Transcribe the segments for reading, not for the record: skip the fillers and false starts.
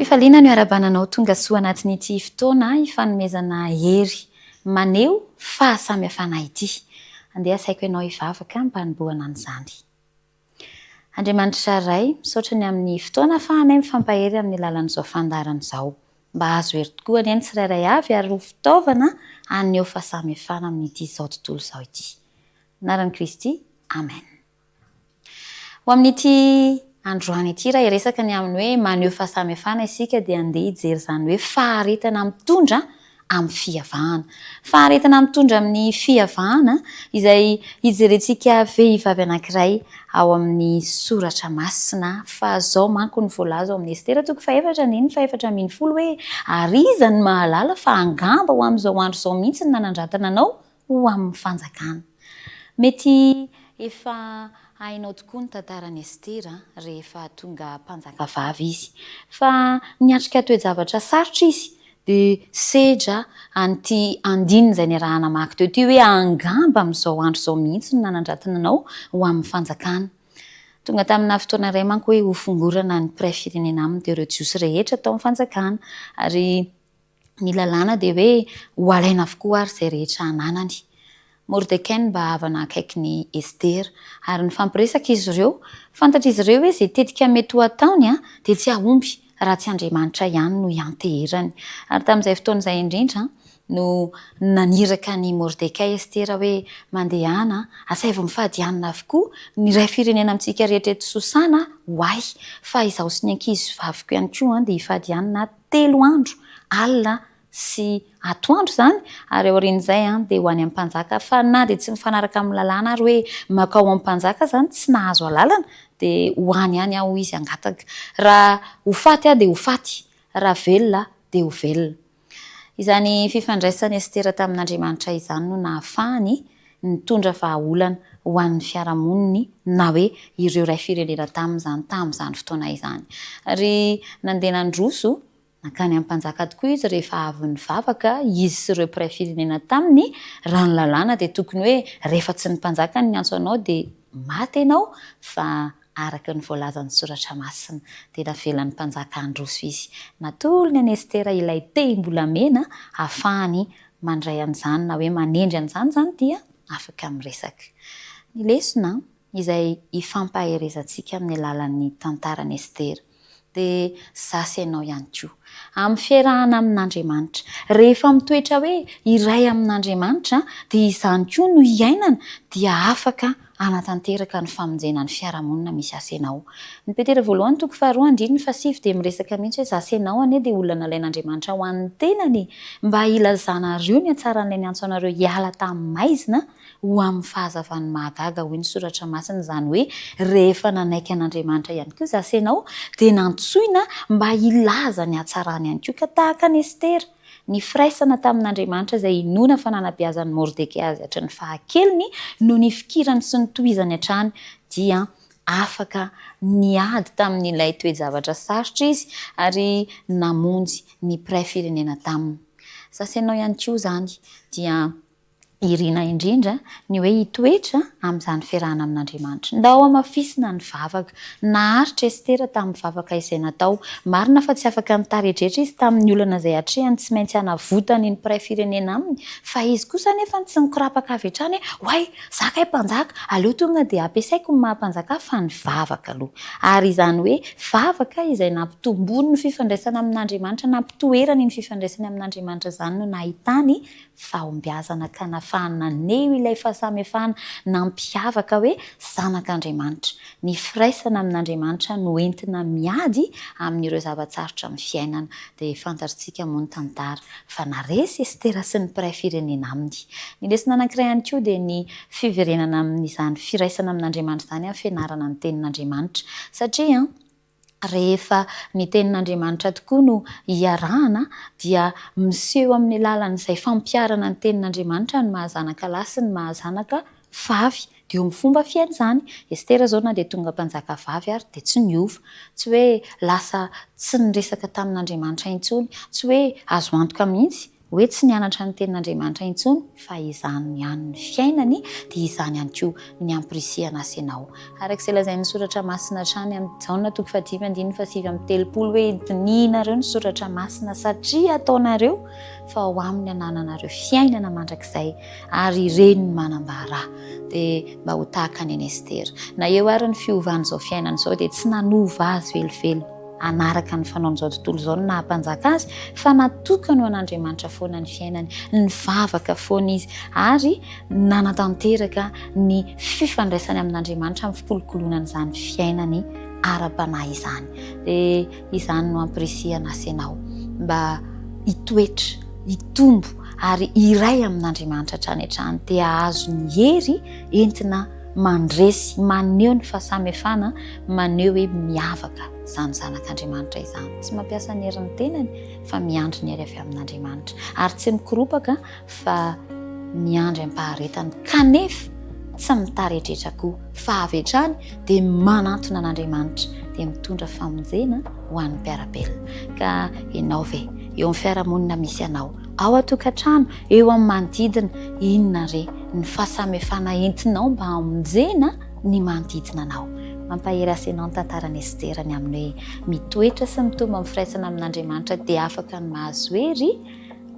Fifaliana ny arabananao tonga soa anatin'ity fotoana ifanomezana hery maneho fahasamifahana ity. Andeha asaiko ianao hivavaka mba hanimboana an'izany. Andriamanitra iray misaotra ny amin'ny fotoana ahafahanay mifampahery amin'ny alalan'izao fandaharana izao. Mba azo hery tokoa ny tsirairay avy ary ho fitaovana haneho fahasamifahana amin'ity izao tontolo izao ity. Anaran'i Kristy, amen. Ho amin'ity androany ity raha iresaka ny amin'ny hoe maneho fahasamifahana isika dia andeha hijery izany hoe faharetana mitondra amin'ny fihavahana. Faharetana mitondra amin'ny fihavahana izay hijerentsika vehivavy anankiray ao amin'ny soratra masina fa zao manko ny voalaza ao amin'ny Estera toko faefatra ambin'ny folo hoe ary iza ny mahalala fa angamba ho amin'izao andro izao mihitsy ny nanandratana anao ho amin'ny fanjakana. Mety efa hainao tokoa ny tantaran'i Estera rehefa tonga mpanjaka vavy izy. Fa niatrika toe-javatra sarotra izy dia sedra an'ity andininy izay niarahana maka teo ity hoe angamba amin'izao andro izao mihitsy no nanandratana anao ho amin'ny fanjakana. Tonga tamina fotoana iray manko hoe ho fongorana ny mpiray-firenena aminy dia ireo jiosy rehetra tao amin'ny fanjakana ary ny lalàna dia hoe ho alaina avokoa ary izay rehetra ananany. Mordecai mba havana akaiky ny Estera ary ny fampiresaka izy ireo, fantatra izy ireo hoe izay tetika mety ho ataony dia tsy ahomby raha tsy Andriamanitra ihany no ianteherany. Ary tamin'izay fotoana izay indrindra no naniraka ny Mordecai Estera hoe mandehana asaivo mifadianana avokoa ny iray firenena amintsika rehetra eto Sosana hoay fa izaho sy ny ankizy vaviko ihany koa dia hifadianana 3 andro alina sy atoandro izany ary aorian'izay dia ho any amin'ny mpanjaka fa na dia tsy mifanaraka amin'ny lalàna ary hoe makao amin'ny mpanjaka izany tsy nahazo alalana dia ho any ihany aho izy angataka. Raha ho faty dia ho faty, raha velona dia ho velona. Izany fifandraisany Estera tamin'Andriamanitra izany no nahafahany nitondra vahaolana ho an'ny fiarahamoniny na hoe ireo iray firenena tamin'izany fotoana izany. Ary nandeha nandroso nakany amin'ny mpanjaka tokoa izy rehefa avy nivavaka izy sy ireo mpiray firenena taminy raha ny lalàna dia tokony hoe rehefa tsy ny mpanjaka ny antso anao dia maty ianao fa araka ny voalazan'ny soratra masina dia navelan'ny mpanjaka androso izy. Natolony an'i Estera ilay tem-bolamena ahafahany mandray an'izany na hoe manendry an'izany zany dia afaka miresaka. Ny lesona izay ifampaherezantsika amin'ny alalan'ny tantaran'i Estera dia zasy ianao ihany koa amin'ny fiarahana amin'Andriamanitra. Rehefa mitoetra hoe iray amin'Andriamanitra dia izany koa no iainana dia afaka anatanteraka ny famonjena ny fiarahamonina misy asenao. Ny Petera voalohany toko 2:7 dia miresaka mihitsy hoe zasy ianao anie dia olona nalain'Andriamanitra ho an'ny tenany mba ilazanareo ny hatsaran'ilay niantso anareo hiala tamin'ny maizina ho amin'ny fahazavan'ny mahagaga hoy ny soratra masina izany hoe rehefa nanaiky an'Andriamanitra ihany koa zasy ianao dia nantsoina mba hilaza ny hatsarany ihany koa ka tahaka ny Estera. Ny firaisana tamin'Andriamanitra izay inona fa nanabeazan'ny Mordecai azy hatry ny fahakeliny no ny fikirany sy ny tohizany hatrany dia afaka niady tamin'ilay toe-javatra sarotra izy ary namonjy ny mpiray firenena taminy. Zasy ianao ihany koa izany dia irina indrindra ny hoe hitoetra amin'izany fiarahana amin'Andriamanitra. Ndao amafisina ny vavaka. Naharitra Estera tamin'ny vavaka izay natao. Marina fa tsy afaka nitaredratra izy tamin'ny olana izay hatrehany tsy maintsy hanavotany ny mpiray firenena aminy. Fa izy kosa nefa tsy nikorapaka avy hatrany hoe zakay mpanjaka aleo tonga dia ampiasaiko ny mahampanjaka fa ny vavaka aloha. Ary izany hoe vavaka izay nampitombony ny fifandraisana amin'Andriamanitra, nampitoerany ny fifandraisana amin'Andriamanitra izany no nahitany fahombiazana ka nafahana naneho ilay fahasamifahana nampiavaka hoe zanak'Andriamanitra. Ny firaisana amin'Andriamanitra no entina miady amin'ireo zavatsarotra amin'ny fiainana dia fantatritsika moa ny tantara fa naresy Estera sy ny mpiray firenena aminy. Ny lesona anankiray ihany koa dia ny fiverenana amin'izany firaisana amin'Andriamanitra izany amin'ny fianarana ny tenin'Andriamanitra satria rehefa ny tenin'Andriamanitra tokoa no iarahana dia miseho amin'ny alalan'izay fampiarana ny tenin'Andriamanitra ny mahazanaka lahy sy ny mahazanaka vavy dia amin'ny fomba fiain'izany. Estera zao na dia tonga mpanjaka vavy ary dia tsy niova, tsy hoe lasa tsy niresaka tamin'Andriamanitra intsony, tsy hoe azo antoka mihitsy hoe tsy nianatra ny tenin'Andriamanitra intsony fa izany ihany ny fiainany dia izany ihany koa ny ampirisihana asenao. Arak'izay lazain'ny soratra masina hatrany amin'ny Jaona 4:7-8 hoe dinihinareo ny soratra masina satria ataonareo fa ao aminy anananareo fiainana mandrakizay ary ireny ny manambara dia mba ho tahaka ny Estera. Na eo ary ny fiovana izao fiainana izao dia tsy nanova azy velively anaraka ny fanaon'izao tontolo izao no nahampanjaka azy fa natokana ho an'Andriamanitra foana ny fiainany, ny vavaka foana izy ary nanatanteraka ny fifandraisany amin'Andriamanitra amin'ny fikolokoloana izany fiainany ara-panahy izany. Dia izany no ampirisihana asenao mba hitoetra, hitombo ary iray amin'Andriamanitra hatrany hatrany dia azo ny hery entina mandresy, maneho ny fahasamihafana, maneho hoe miavaka izany zanak'Andriamanitra izany. Tsy mampiasa ny herin'ny tenany fa miandry ny hery avy amin'Andriamanitra ary tsy mikorompaka fa miandry ampaharetany kanefa tsy mitaretrehitra koa fa avy hatrany dia manantona an'Andriamanitra dia mitondra famonjena ho an'ny mpiarabelona. Ka ianao ve eo amin'ny fiarahamonina misy anao, ao an-tokantrano, eo amin'ny manodidina, inona re ny fahasamihafana entinao mba hamonjena ny manodidina anao? Mampahery asenao ny tantaran'i Estera ny amin'ny hoe mitoetra sy mitombo amin'ny firaisana amin'Andriamanitra dia afaka ny mahazo hery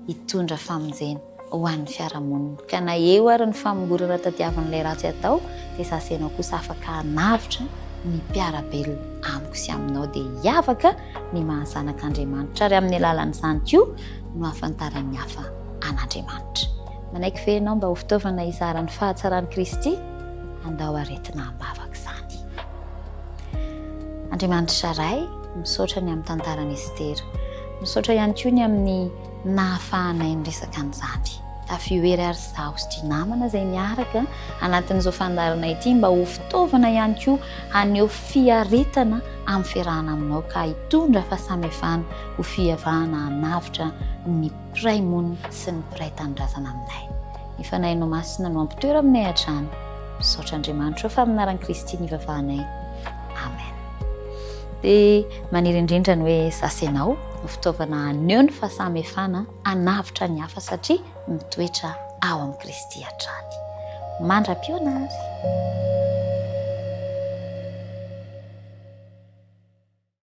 hitondra famonjena ho an'ny fiarahamonina. Ka na eo ary ny famongorana tadiavan'ilay ratsy atao dia sasenao kosa afaka hanavitra ny mpiarabelona amiko sy aminao dia hiavaka ny mahazanak'Andriamanitra ary amin'ny alalan'izany koa no ahafantaran'ny hafa an'Andriamanitra. Manaiky ve ianao mba ho fitaovana hizaran'ny fahatsaran'i Kristy? Andao aretina hambavaka izany. Andriamanitra iray misaotra ny amin'ny tantaran'i Estera, misaotra ihany koa ny amin'ny nahafahanay ny resaka an'izany. Tafioery ary izaho sy dia namana izay miaraka anatin'izao fandarana ity mba ho fitaovana ihany koa haneho fiaretana amin'ny fiarahana aminao ka hitondra fahasamihafana ho fivavahana hanavitra ny mpiray monina sy ny mpiray tanindrazana aminay. Ny fanahinao masina no ampitoera aminay hatrany. Misaotra Andriamanitra fa amin'ny anaran'i Kristy ny ivavahanay. Amen. Dia maniry indrindra ny hoe sasenao ho fitaovana haneho ny fahasamihafana hanavitra ny hafa satria mitoetra ao amin'ny Kristy hatrany. Mandra-pionary.